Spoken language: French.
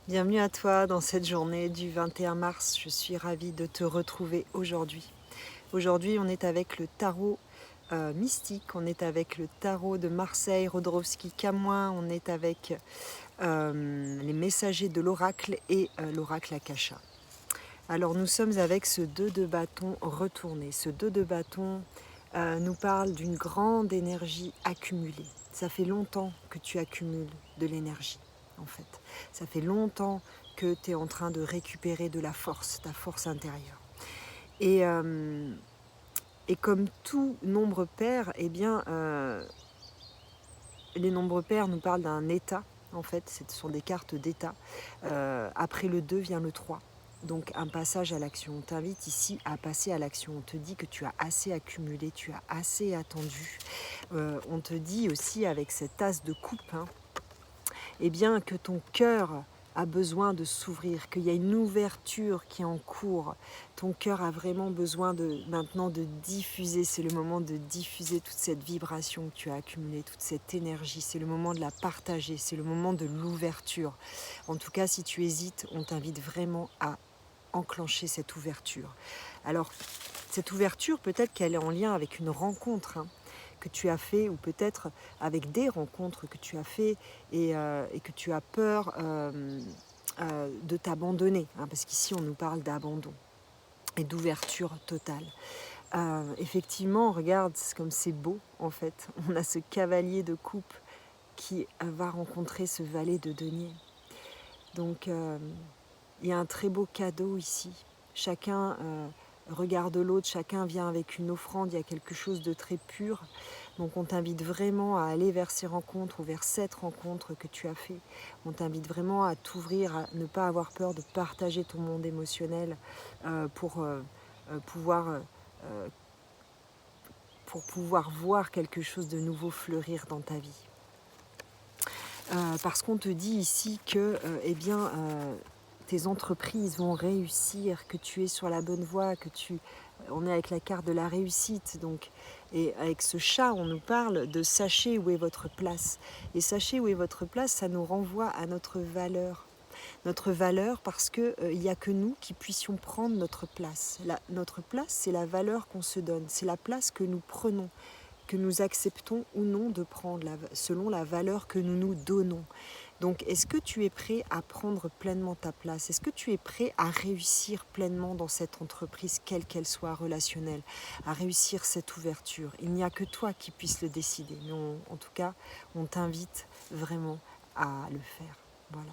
Bienvenue à toi dans cette journée du 21 mars. Je suis ravie de te retrouver aujourd'hui. Aujourd'hui, on est avec le tarot mystique, on est avec le tarot de Marseille, Rodorowski-Camoin, on est avec les messagers de l'oracle et l'oracle Akasha. Alors nous sommes avec ce 2 de bâton retourné. Ce 2 de bâton nous parle d'une grande énergie accumulée. Ça fait longtemps que tu accumules de l'énergie, en fait. Ça fait longtemps que tu es en train de récupérer de la force, ta force intérieure. Et comme tout nombre pair, eh bien, les nombres pairs nous parlent d'un état, en fait, ce sont des cartes d'état. Après le 2 vient le 3. Donc un passage à l'action. On t'invite ici à passer à l'action. On te dit que tu as assez accumulé, tu as assez attendu. On te dit aussi avec cette as de coupe, eh bien que ton cœur a besoin de s'ouvrir, qu'il y a une ouverture qui est en cours. Ton cœur a vraiment besoin maintenant de diffuser. C'est le moment de diffuser toute cette vibration que tu as accumulée, toute cette énergie. C'est le moment de la partager, c'est le moment de l'ouverture. En tout cas, si tu hésites, on t'invite vraiment à enclencher cette ouverture. Alors, cette ouverture, peut-être qu'elle est en lien avec une rencontre que tu as fait, ou peut-être avec des rencontres que tu as fait et que tu as peur de t'abandonner, parce qu'ici on nous parle d'abandon et d'ouverture totale. Effectivement, regarde comme c'est beau en fait. On a ce cavalier de coupe qui va rencontrer ce valet de denier. Donc il y a un très beau cadeau ici. Chacun regarde l'autre, chacun vient avec une offrande, il y a quelque chose de très pur. Donc on t'invite vraiment à aller vers ces rencontres ou vers cette rencontre que tu as fait. On t'invite vraiment à t'ouvrir, à ne pas avoir peur de partager ton monde émotionnel pour pouvoir voir quelque chose de nouveau fleurir dans ta vie. Parce qu'on te dit ici que tes entreprises vont réussir, que tu es sur la bonne voie, on est avec la carte de la réussite. Donc, et avec ce chat, on nous parle de sachez où est votre place. Et sachez où est votre place, ça nous renvoie à notre valeur. Notre valeur parce qu'il n'y a que nous qui puissions prendre notre place. Notre place, c'est la valeur qu'on se donne, c'est la place que nous prenons, que nous acceptons ou non de prendre selon la valeur que nous nous donnons. Donc, est-ce que tu es prêt à prendre pleinement ta place? Est-ce que tu es prêt à réussir pleinement dans cette entreprise, quelle qu'elle soit relationnelle, à réussir cette ouverture? Il n'y a que toi qui puisses le décider. Mais en tout cas, on t'invite vraiment à le faire. Voilà.